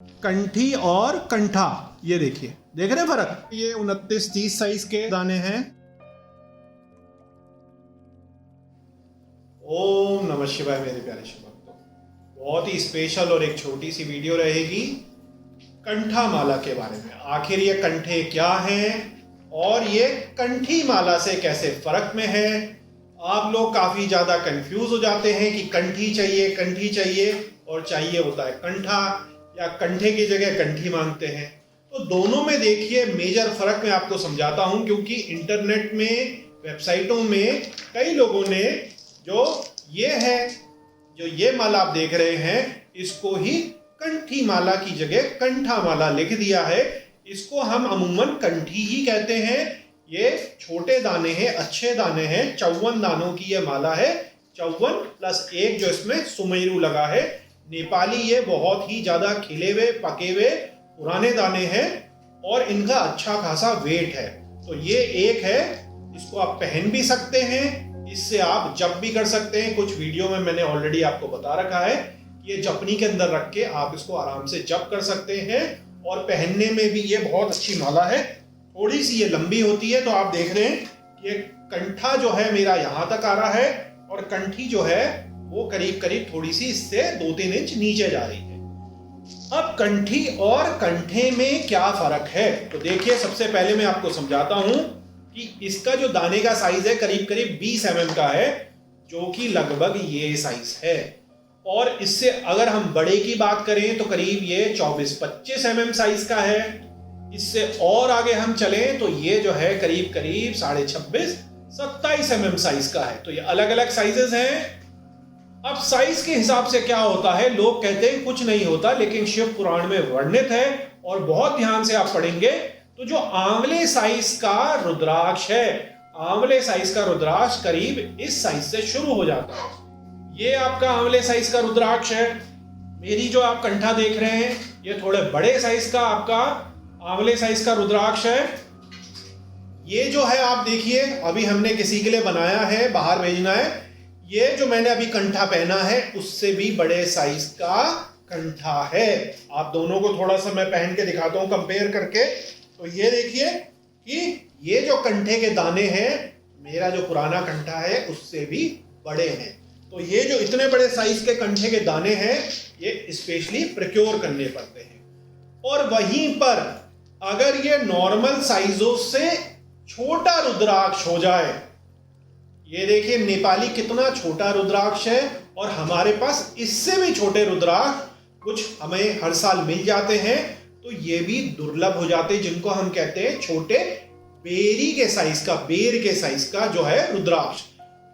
कंठी और कंठा, ये देखिए, देख रहे हैं फर्क? ये 29-30 साइज के दाने हैं। ओम नमः शिवाय मेरे प्यारे शिव भक्तों, बहुत ही स्पेशल और एक छोटी सी वीडियो रहेगी कंठा माला के बारे में। आखिर ये कंठे क्या हैं और ये कंठी माला से कैसे फर्क में है। आप लोग काफी ज्यादा कंफ्यूज हो जाते हैं कि कंठी चाहिए और चाहिए होता है कंठा, या कंठे की जगह कंठी मांगते हैं। तो दोनों में देखिए मेजर फर्क मैं आपको समझाता हूं, क्योंकि इंटरनेट में, वेबसाइटों में कई लोगों ने जो ये माला आप देख रहे हैं, इसको ही कंठी माला की जगह कंठा माला लिख दिया है। इसको हम अमूमन कंठी ही कहते हैं। ये छोटे दाने हैं, अच्छे दाने हैं, 54 दानों की ये माला है। 54 प्लस 1 जो इसमें सुमेरु लगा है। नेपाली ये बहुत ही ज्यादा खिले हुए, पके हुए पुराने दाने हैं और इनका अच्छा खासा वेट है। तो ये एक है, इसको आप पहन भी सकते हैं, इससे आप जप भी कर सकते हैं। कुछ वीडियो में मैंने ऑलरेडी आपको बता रखा है, ये जपनी के अंदर रख के आप इसको आराम से जप कर सकते हैं। और पहनने में भी ये बहुत अच्छी माला है। थोड़ी सी ये लंबी होती है, तो आप देख रहे हैं ये कंठा जो है मेरा यहां तक आ रहा है और कंठी जो है वो करीब करीब थोड़ी सी इससे 2-3 इंच नीचे जा रही है। अब कंठी और कंठे में क्या फर्क है, तो देखिए सबसे पहले मैं आपको समझाता हूं कि इसका जो दाने का साइज है करीब करीब 20 mm का है, जो कि लगभग ये साइज है। और इससे अगर हम बड़े की बात करें तो करीब ये 24-25 mm साइज का है। इससे और आगे हम चलें तो ये जो है करीब करीब 26-27 mm साइज का है। तो ये अलग अलग साइजेस हैं। अब साइज के हिसाब से क्या होता है, लोग कहते हैं कुछ नहीं होता, लेकिन शिव पुराण में वर्णित है और बहुत ध्यान से आप पढ़ेंगे तो जो आंवले साइज का रुद्राक्ष है, आंवले साइज का रुद्राक्ष करीब इस साइज से शुरू हो जाता है। ये आपका आंवले साइज का रुद्राक्ष है। मेरी जो आप कंठा देख रहे हैं ये थोड़े बड़े साइज का आपका आंवले साइज का रुद्राक्ष है। ये जो है आप देखिए, अभी हमने किसी के लिए बनाया है, बाहर भेजना है। ये जो मैंने अभी कंठा पहना है उससे भी बड़े साइज का कंठा है। आप दोनों को थोड़ा सा मैं पहन के दिखाता हूं कंपेयर करके। तो ये देखिए कि ये जो कंठे के दाने हैं, मेरा जो पुराना कंठा है उससे भी बड़े हैं। तो ये जो इतने बड़े साइज के कंठे के दाने हैं, ये स्पेशली प्रोक्योर करने पड़ते हैं। और वहीं पर अगर ये नॉर्मल साइजों से छोटा रुद्राक्ष हो जाए, ये देखिए नेपाली कितना छोटा रुद्राक्ष है, और हमारे पास इससे भी छोटे रुद्राक्ष कुछ हमें हर साल मिल जाते हैं। तो ये भी दुर्लभ हो जाते हैं, जिनको हम कहते हैं छोटे बेरी के साइज का, बेर के साइज का जो है रुद्राक्ष।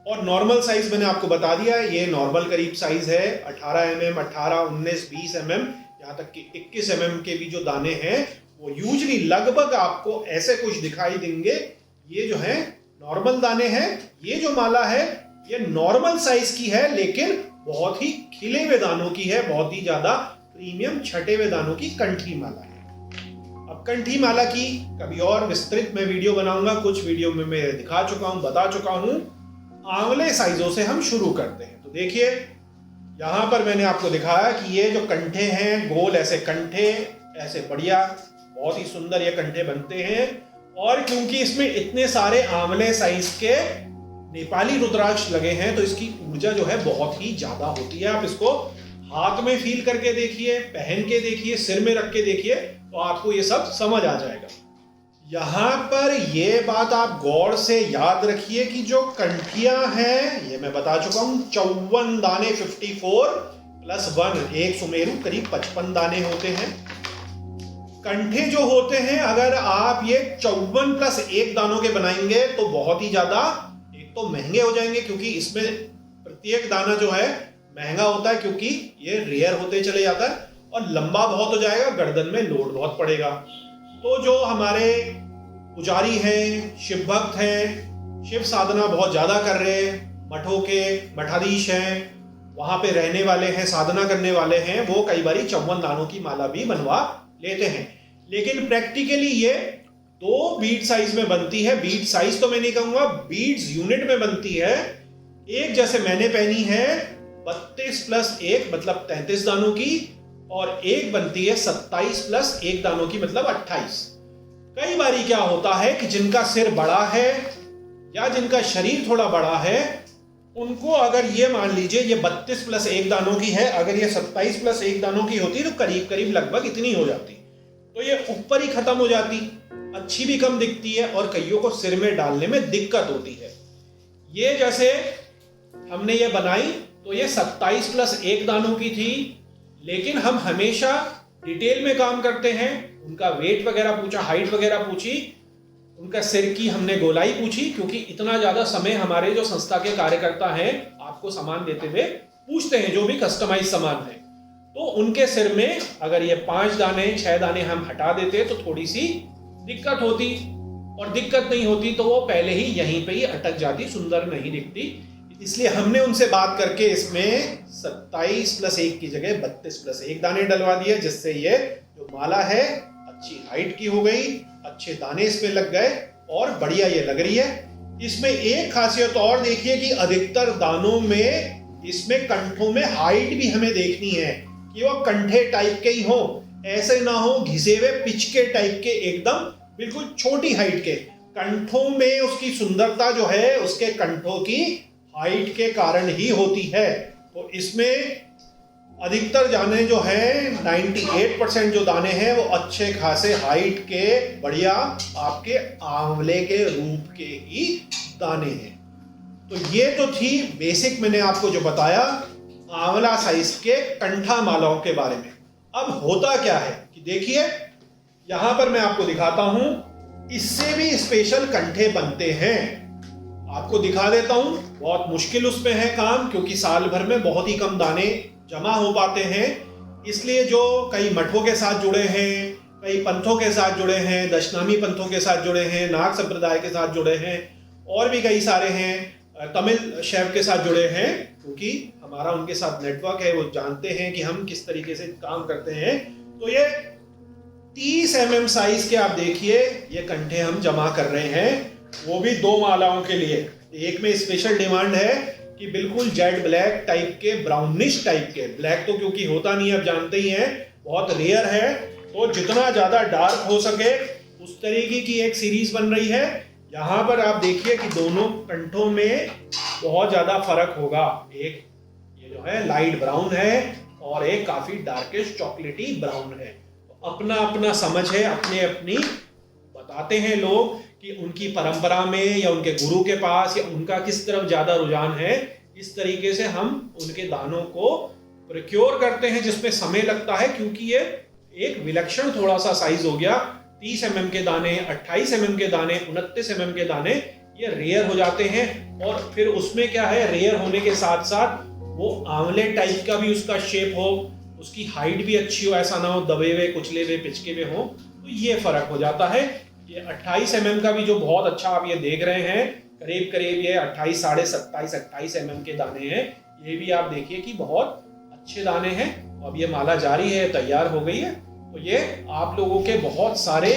और नॉर्मल साइज मैंने आपको बता दिया, ये नॉर्मल करीब साइज है 18 mm, 18, 19, 20 mm, यहाँ तक कि 21 mm के भी जो दाने हैं वो यूजली लगभग आपको ऐसे कुछ दिखाई देंगे। ये जो है नॉर्मल दाने हैं। ये जो माला है ये नॉर्मल साइज की है, लेकिन बहुत ही खिले हुए दानों की है, बहुत ही ज्यादा प्रीमियम छटे हुए दानों की कंठी माला है। अब कंठी माला की कभी और विस्तृत मैं वीडियो बनाऊंगा, कुछ वीडियो में मैं दिखा चुका हूं, बता चुका हूं। आंवले साइजों से हम शुरू करते हैं। तो देखिए यहां पर मैंने आपको दिखाया कि ये जो कंठे हैं, गोल ऐसे कंठे, ऐसे बढ़िया बहुत ही सुंदर ये कंठे बनते हैं। और क्योंकि इसमें इतने सारे आंवले साइज के नेपाली रुद्राक्ष लगे हैं, तो इसकी ऊर्जा जो है बहुत ही ज्यादा होती है। आप इसको हाथ में फील करके देखिए, पहन के देखिए, सिर में रख के देखिए, तो आपको ये सब समझ आ जाएगा। यहां पर ये बात आप गौर से याद रखिए कि जो कंठियां हैं, ये मैं बता चुका हूं, 54 दाने, 54 प्लस 1, एक सुमेरु, करीब 55 दाने होते हैं। कंठे जो होते हैं, अगर आप ये 54 प्लस 1 दानों के बनाएंगे तो बहुत ही ज्यादा, एक तो महंगे हो जाएंगे, क्योंकि इसमें प्रत्येक दाना जो है महंगा होता है, क्योंकि ये रेयर होते चले जाता है, और लंबा बहुत हो जाएगा, गर्दन में लोड बहुत पड़ेगा। तो जो हमारे पुजारी हैं, शिव भक्त हैं, शिव साधना बहुत ज्यादा कर रहे हैं, मठों के मठाधीश हैं, वहां पे रहने वाले हैं, साधना करने वाले हैं, वो कई बारी 54 दानों की माला भी बनवा लेते हैं। लेकिन प्रैक्टिकली ये 2 बीड साइज में बनती है। बीड साइज तो मैं नहीं कहूंगा, बीड्स यूनिट में बनती है। एक जैसे मैंने पहनी है 32 प्लस 1 मतलब 33 दानों की, और एक बनती है 27 प्लस 1 दानों की, मतलब 28। कई बारी क्या होता है कि जिनका सिर बड़ा है या जिनका शरीर थोड़ा बड़ा है, उनको अगर ये मान लीजिए ये 32 प्लस 1 दानों की है, अगर ये 27 प्लस 1 दानों की होती तो करीब करीब लगभग इतनी हो जाती, तो ये ऊपर ही खत्म हो जाती, अच्छी भी कम दिखती है और कईयों को सिर में डालने में दिक्कत होती है। ये जैसे हमने ये बनाई तो ये 27 प्लस 1 दानों की थी, लेकिन हम हमेशा डिटेल में काम करते हैं। उनका वेट वगैरह पूछा, हाइट वगैरह पूछी, उनका सिर की हमने गोलाई पूछी, क्योंकि इतना ज्यादा समय हमारे जो संस्था के कार्यकर्ता हैं आपको सामान देते हुए पूछते हैं, जो भी कस्टमाइज सामान है। तो उनके सिर में अगर ये 5 दाने 6 दाने हम हटा देते तो थोड़ी सी दिक्कत होती, और दिक्कत नहीं होती तो वो पहले ही यहीं पे ही अटक जाती, सुंदर नहीं दिखती। इसलिए हमने उनसे बात करके इसमें 27 प्लस 1 की जगह 32 प्लस 1 दाने डलवा दिए, जिससे ये जो माला है अच्छी हाइट की हो गई, अच्छे दाने इसमें लग गए और बढ़िया ये लग रही है। इसमें एक खासियत और देखिए कि अधिकतर दानों में इसमें कंठों में हाइट भी हमें देखनी है कि वो कंठे टाइप के ही हो, ऐसे ना हो घिसे हुए पिचके टाइप के, एकदम बिल्कुल छोटी हाइट के। कंठों में उसकी सुंदरता जो है उसके कंठों की हाइट के कारण ही होती है। तो इसमें अधिकतर दाने जो है 98% जो दाने हैं वो अच्छे खासे हाइट के, बढ़िया आपके आंवले के रूप के ही दाने हैं। तो ये तो थी बेसिक, मैंने आपको जो बताया आंवला साइज के कंठा मालाओं के बारे में। अब होता क्या है कि देखिए यहां पर मैं आपको दिखाता हूं, इससे भी स्पेशल कंठे बनते हैं। आपको दिखा देता हूं, बहुत मुश्किल उसमें है काम, क्योंकि साल भर में बहुत ही कम दाने जमा हो पाते हैं। इसलिए जो कई मठों के साथ जुड़े हैं, कई पंथों के साथ जुड़े हैं, दशनामी पंथों के साथ जुड़े हैं, नाग संप्रदाय के साथ जुड़े हैं, और भी कई सारे हैं, तमिल शैव के साथ जुड़े हैं, क्योंकि हमारा उनके साथ नेटवर्क है, वो जानते हैं कि हम किस तरीके से काम करते हैं। तो ये 30 mm साइज के आप देखिए ये कंठे हम जमा कर रहे हैं, वो भी 2 मालाओं के लिए। एक में स्पेशल डिमांड है कि बिल्कुल जेड ब्लैक टाइप के, ब्राउनिश टाइप के, ब्लैक तो क्योंकि होता नहीं, आप जानते ही हैं बहुत रेयर है, तो जितना ज्यादा डार्क हो सके उस तरीके की एक सीरीज बन रही है। यहाँ पर आप देखिए कि दोनों कंठों में बहुत ज्यादा फर्क होगा, एक ये जो है लाइट ब्राउन है और एक काफी डार्किश चॉकलेटी ब्राउन है। तो अपना अपना समझ है, अपने अपनी बताते हैं लोग कि उनकी परंपरा में या उनके गुरु के पास या उनका किस तरफ ज्यादा रुझान है। इस तरीके से हम उनके दानों को प्रोक्योर करते हैं, जिसमें समय लगता है, क्योंकि ये एक विलक्षण थोड़ा सा साइज हो गया। 30 mm के दाने, 28 mm के दाने, 29 mm के दाने ये रेयर हो जाते हैं। और फिर उसमें क्या है, रेयर होने के साथ साथ वो आंवले टाइप का भी उसका शेप हो, उसकी हाइट भी अच्छी हो, ऐसा ना हो दबे हुए कुचले हुए पिचके हुए हो, तो ये फर्क हो जाता है। ये 28 mm का भी जो बहुत अच्छा आप ये देख रहे हैं, करीब करीब ये 28, 27.5, 28 mm के दाने हैं। ये भी आप देखिए कि बहुत अच्छे दाने हैं। अब ये माला जारी है, तैयार हो गई है। तो ये आप लोगों के बहुत सारे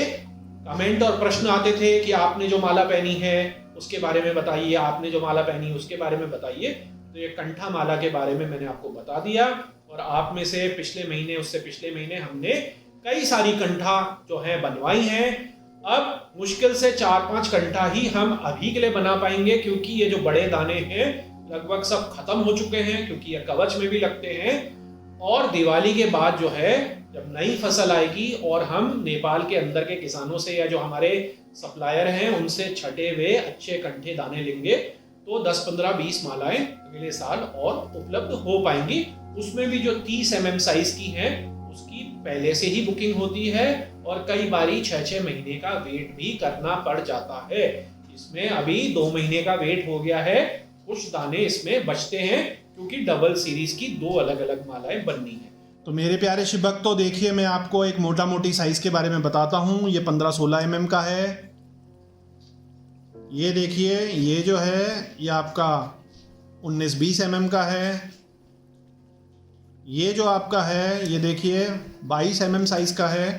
कमेंट और प्रश्न आते थे कि आपने जो माला पहनी है उसके बारे में बताइए, आपने जो माला पहनी उसके बारे में बताइए। तो ये कंठा माला के बारे में मैंने आपको बता दिया। और आप में से पिछले महीने, उससे पिछले महीने हमने कई सारी कंठा जो है बनवाई हैं। अब मुश्किल से 4-5 कंठा ही हम अभी के लिए बना पाएंगे, क्योंकि ये जो बड़े दाने हैं लगभग सब खत्म हो चुके हैं, क्योंकि ये कवच में भी लगते हैं। और दिवाली के बाद जो है, जब नई फसल आएगी और हम नेपाल के अंदर के किसानों से या जो हमारे सप्लायर हैं उनसे छटे हुए अच्छे कंठे दाने लेंगे, तो 10, 15, 20 मालाएं अगले साल और उपलब्ध हो पाएंगी। उसमें भी जो 30 mm साइज की हैं उसकी पहले से ही बुकिंग होती है, और कई बारी 6-6 महीने का वेट भी करना पड़ जाता है। इसमें अभी 2 महीने का वेट हो गया है, कुछ दाने इसमें बचते हैं, क्योंकि डबल सीरीज की 2 अलग अलग मालाएं बननी है। तो मेरे प्यारे शिव भक्तों, देखिए मैं आपको एक मोटा मोटी साइज के बारे में बताता हूँ। ये 15-16 mm का है। ये देखिए, ये जो है ये आपका 19-20 mm का है। ये जो आपका है ये देखिए 22 mm साइज का है।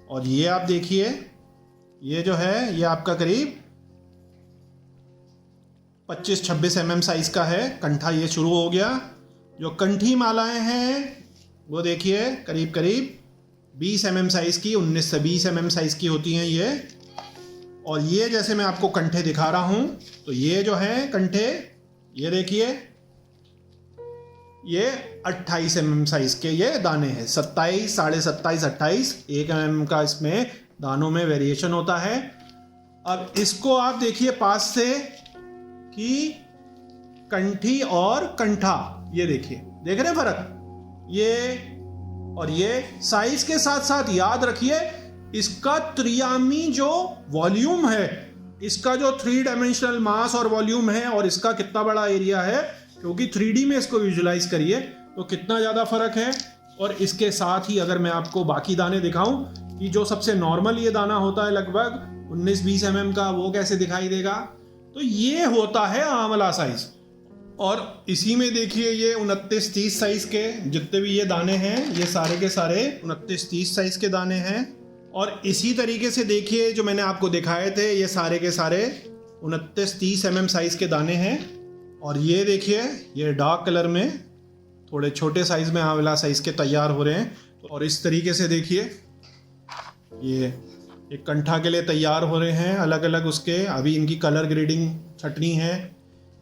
और ये आप देखिए, ये जो है ये आपका करीब 25-26 mm साइज का है। कंठा ये शुरू हो गया। जो कंठी मालाएं हैं वो देखिए करीब करीब 20 mm साइज़ की, 19 से 20 mm साइज़ की होती हैं ये। और ये जैसे मैं आपको कंठे दिखा रहा हूँ, तो ये जो हैं कंठे, ये देखिए ये 28 mm साइज़ के ये दाने हैं। 27, 27.5, 28, 1 mm का इसमें दानों में वेरिएशन होता है। अब इसको आप देखिए पास से कि कंठी और कंठा, ये देखिए, देख रहे हैं फर्क? ये और ये साइज के साथ साथ याद रखिए इसका त्रियामी जो वॉल्यूम है, इसका जो 3 डायमेंशनल मास और वॉल्यूम है, और इसका कितना बड़ा एरिया है, क्योंकि 3D में इसको विजुलाइज करिए तो कितना ज़्यादा फर्क है। और इसके साथ ही अगर मैं आपको बाकी दाने दिखाऊं कि जो सबसे नॉर्मल ये दाना होता है लगभग 19-20 mm का, वो कैसे दिखाई देगा, तो ये होता है आंवला साइज। और इसी में देखिए ये 29-30 साइज के जितने भी ये दाने हैं, ये सारे के सारे 29-30 साइज के दाने हैं। और इसी तरीके से देखिए जो मैंने आपको दिखाए थे, ये सारे के सारे 29-30 mm साइज के दाने हैं। और ये देखिए ये डार्क कलर में थोड़े छोटे साइज में आंवला साइज के तैयार हो रहे हैं। और इस तरीके से देखिए ये एक कंठा के लिए तैयार हो रहे हैं, अलग अलग उसके। अभी इनकी कलर ग्रेडिंग छटनी है,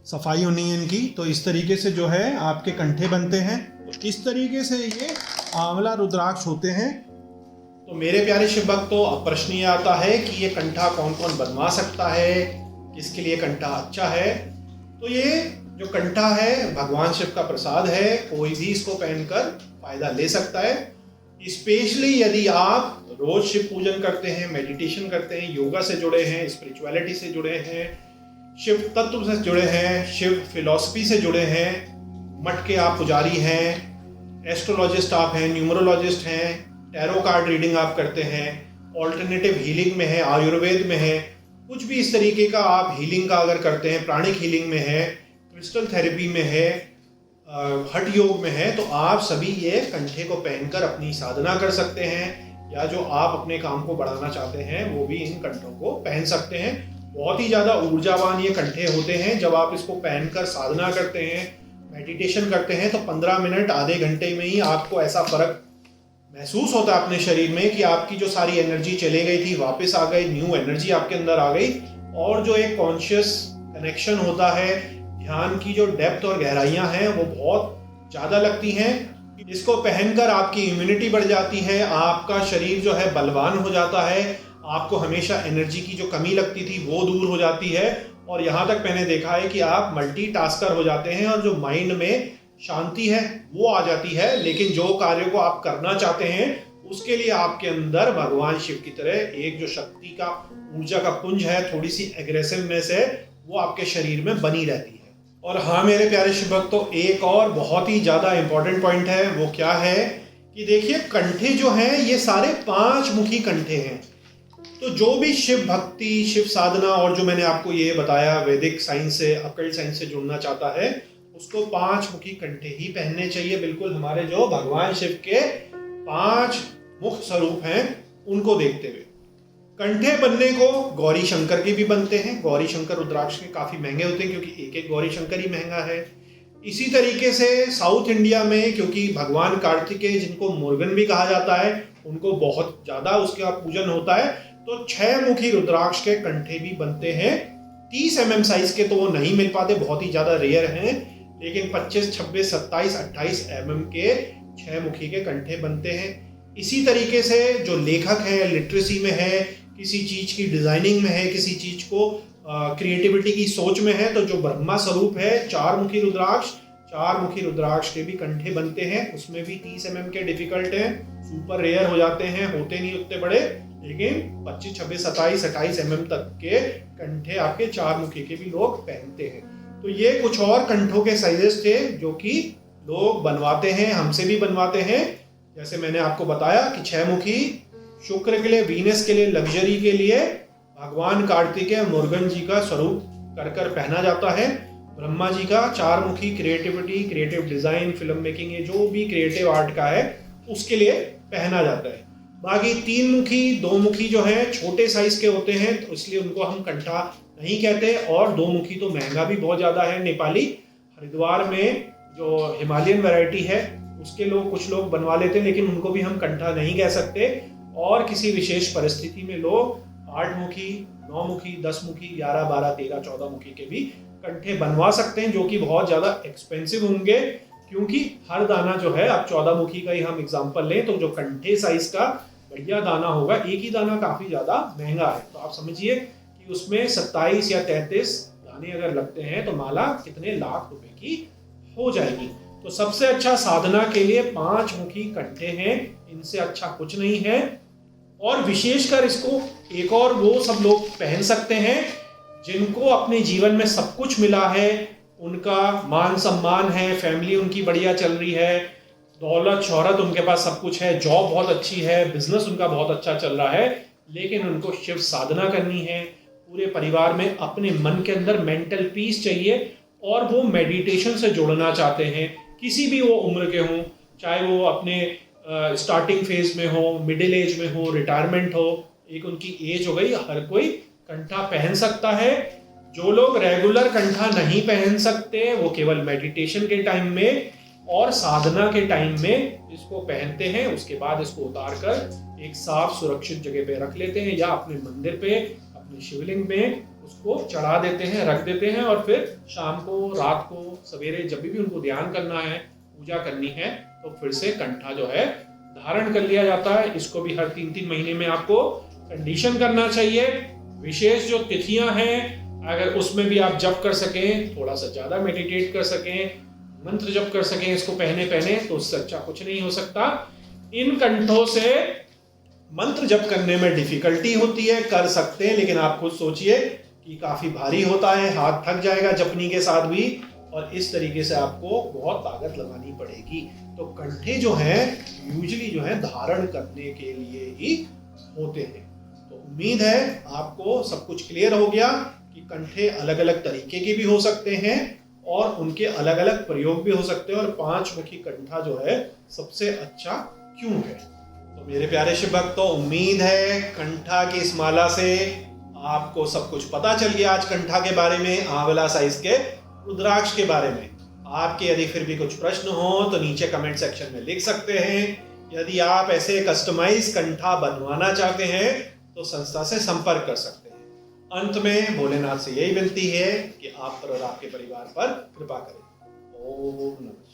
सफाई होनी है इनकी। तो इस तरीके से जो है आपके कंठे बनते हैं। तो इस तरीके से ये आंवला रुद्राक्ष होते हैं। तो मेरे प्यारे शिव भक्तों, अब प्रश्न ये आता है कि ये कंठा कौन कौन बनवा सकता है, किसके लिए कंठा अच्छा है। तो ये जो कंठा है भगवान शिव का प्रसाद है, कोई भी इसको पहनकर फायदा ले सकता है। स्पेशली यदि आप रोज शिव पूजन करते हैं, मेडिटेशन करते हैं, योगा से जुड़े हैं, स्पिरिचुअलिटी से जुड़े हैं, शिव तत्व से जुड़े हैं, शिव फिलॉसफी से जुड़े हैं, मठ के आप पुजारी हैं, एस्ट्रोलॉजिस्ट आप हैं, न्यूमरोलॉजिस्ट हैं, टैरो कार्ड रीडिंग आप करते हैं, ऑल्टरनेटिव हीलिंग में है, आयुर्वेद में है, कुछ भी इस तरीके का आप हीलिंग का अगर करते हैं, प्राणिक हीलिंग में है, क्रिस्टल थेरेपी में है, हठ योग में है, तो आप सभी ये कंठे को पहनकर अपनी साधना कर सकते हैं। या जो आप अपने काम को बढ़ाना चाहते हैं वो भी इन कंठों को पहन सकते हैं। बहुत ही ज़्यादा ऊर्जावान ये कंठे होते हैं। जब आप इसको पहनकर साधना करते हैं, मेडिटेशन करते हैं, तो 15 मिनट आधे घंटे में ही आपको ऐसा फर्क महसूस होता है अपने शरीर में कि आपकी जो सारी एनर्जी चले गई थी वापस आ गई, न्यू एनर्जी आपके अंदर आ गई। और जो एक कॉन्शियस कनेक्शन होता है, ध्यान की जो डेप्थ और गहराइयाँ हैं वो बहुत ज़्यादा लगती हैं। इसको पहनकर आपकी इम्यूनिटी बढ़ जाती है, आपका शरीर जो है बलवान हो जाता है, आपको हमेशा एनर्जी की जो कमी लगती थी वो दूर हो जाती है। और यहाँ तक मैंने देखा है कि आप मल्टीटास्कर हो जाते हैं और जो माइंड में शांति है वो आ जाती है। लेकिन जो कार्य को आप करना चाहते हैं उसके लिए आपके अंदर भगवान शिव की तरह एक जो शक्ति का, ऊर्जा का पुंज है, थोड़ी सी एग्रेसिवनेस है, वो आपके शरीर में बनी रहती है। और हाँ मेरे प्यारे शिव भक्तों, एक और बहुत ही ज़्यादा इम्पोर्टेंट पॉइंट है। वो क्या है कि देखिए कंठे जो हैं ये सारे 5 मुखी कंठे हैं। तो जो भी शिव भक्ति, शिव साधना और जो मैंने आपको ये बताया वैदिक साइंस से, अकल्ट साइंस से जुड़ना चाहता है, उसको 5 मुखी कंठे ही पहनने चाहिए। बिल्कुल हमारे जो भगवान शिव के 5 मुख स्वरूप हैं उनको देखते हुए। कंठे बनने को गौरी शंकर के भी बनते हैं। गौरी शंकर रुद्राक्ष के काफ़ी महंगे होते हैं क्योंकि एक एक गौरी शंकर ही महंगा है। इसी तरीके से साउथ इंडिया में, क्योंकि भगवान कार्तिकेय जिनको मुर्गन भी कहा जाता है, उनको बहुत ज़्यादा उसका पूजन होता है, तो 6 मुखी रुद्राक्ष के कंठे भी बनते हैं। 30 mm साइज के तो वो नहीं मिल पाते, बहुत ही ज़्यादा रेयर हैं। लेकिन 25, 26, 27, 28 mm के 6 मुखी के कंठे बनते हैं। इसी तरीके से जो लेखक है, लिटरेसी में है, किसी चीज की डिजाइनिंग में है, किसी चीज को क्रिएटिविटी की सोच में है, तो जो ब्रह्मा स्वरूप है 4 मुखी रुद्राक्ष, 4 मुखी रुद्राक्ष के भी कंठे बनते हैं। उसमें भी 30 mm के डिफिकल्ट हैं, सुपर रेयर हो जाते हैं, होते नहीं उतने बड़े, लेकिन 25, 26, 27, 28 mm तक के कंठे आपके 4 मुखी के भी लोग पहनते हैं। तो ये कुछ और कंठों के साइजेस थे जो कि लोग बनवाते हैं, हमसे भी बनवाते हैं। जैसे मैंने आपको बताया कि 6 मुखी शुक्र के लिए, वीनस के लिए, लग्जरी के लिए भगवान कार्तिकेय मुर्गन जी का स्वरूप कर कर पहना जाता है। ब्रह्मा जी का 4 मुखी creativity, creative design, film making, ये जो भी क्रिएटिव आर्ट का है उसके लिए पहना जाता है। बाकी 3 मुखी, 2 मुखी जो है छोटे साइज के होते हैं, तो इसलिए उनको हम कंठा नहीं कहते। और 2 मुखी तो महंगा भी बहुत ज़्यादा है। नेपाली हरिद्वार में जो हिमालयन वैरायटी है उसके लोग कुछ लोग बनवा लेते हैं, लेकिन उनको भी हम कंठा नहीं कह सकते। और किसी विशेष परिस्थिति में लोग 8 मुखी, 9 मुखी, 10 मुखी, 11, 12, 13, 14 मुखी के भी कंठे बनवा सकते हैं, जो कि बहुत ज़्यादा एक्सपेंसिव होंगे, क्योंकि हर दाना जो है, अब 14 मुखी का ही हम एग्जांपल लें तो जो कंठे साइज का बढ़िया दाना होगा, एक ही दाना काफ़ी ज़्यादा महंगा है। तो आप समझिए कि उसमें 27 या 33 दाने अगर लगते हैं तो माला कितने लाख रुपए की हो जाएगी। तो सबसे अच्छा साधना के लिए 5 मुखी कंठे हैं, इनसे अच्छा कुछ नहीं है। और विशेषकर इसको एक और वो सब लोग पहन सकते हैं जिनको अपने जीवन में सब कुछ मिला है, उनका मान सम्मान है, फैमिली उनकी बढ़िया चल रही है, दौलत शोहरत उनके पास सब कुछ है, जॉब बहुत अच्छी है, बिजनेस उनका बहुत अच्छा चल रहा है, लेकिन उनको शिव साधना करनी है। पूरे परिवार में अपने मन के अंदर मेंटल पीस चाहिए और वो मेडिटेशन से जुड़ना चाहते हैं, किसी भी वो उम्र के हों, चाहे वो अपने स्टार्टिंग फेज में हो, मिडिल एज में हो, रिटायरमेंट हो, एक उनकी एज हो गई, हर कोई कंठा पहन सकता है। जो लोग रेगुलर कंठा नहीं पहन सकते वो केवल मेडिटेशन के टाइम में और साधना के टाइम में इसको पहनते हैं, उसके बाद इसको उतार कर एक साफ सुरक्षित जगह पे रख लेते हैं या अपने मंदिर पे, अपने शिवलिंग में उसको चढ़ा देते हैं, रख देते हैं, और फिर शाम को, रात को, सवेरे जब भी उनको ध्यान करना है, पूजा करनी है, तो फिर से कंठा जो है धारण कर लिया जाता है। इसको भी हर 3-3 महीने में आपको कंडीशन करना चाहिए। विशेष जो तिथियां हैं, अगर उसमें भी आप जप कर सकें, थोड़ा सा ज्यादा मेडिटेट कर सकें, मंत्र जप कर सकें इसको पहने तो उससे अच्छा कुछ नहीं हो सकता। इन कंठों से मंत्र जप करने में डिफिकल्टी होती है, कर सकते हैं, लेकिन आप खुद सोचिए कि काफी भारी होता है, हाथ थक जाएगा जपनी के साथ भी, और इस तरीके से आपको बहुत ताकत लगानी पड़ेगी। तो कंठे जो हैं यूजुअली जो है धारण करने के लिए ही होते हैं। तो उम्मीद है आपको सब कुछ क्लियर हो गया कि कंठे अलग अलग तरीके के भी हो सकते हैं और उनके अलग अलग प्रयोग भी हो सकते हैं, और 5 मुखी कंठा जो है सबसे अच्छा क्यों है। तो मेरे प्यारे शिव भक्तों, उम्मीद है कंठा की इस माला से आपको सब कुछ पता चल गया आज कंठा के बारे में, आंवला साइज के रुद्राक्ष के बारे में। आपके यदि फिर भी कुछ प्रश्न हो तो नीचे कमेंट सेक्शन में लिख सकते हैं। यदि आप ऐसे कस्टमाइज कंठा बनवाना चाहते हैं तो संस्था से संपर्क कर सकते हैं। अंत में भोलेनाथ से यही विनती है कि आप पर और आपके परिवार पर कृपा करें। ओम नमः।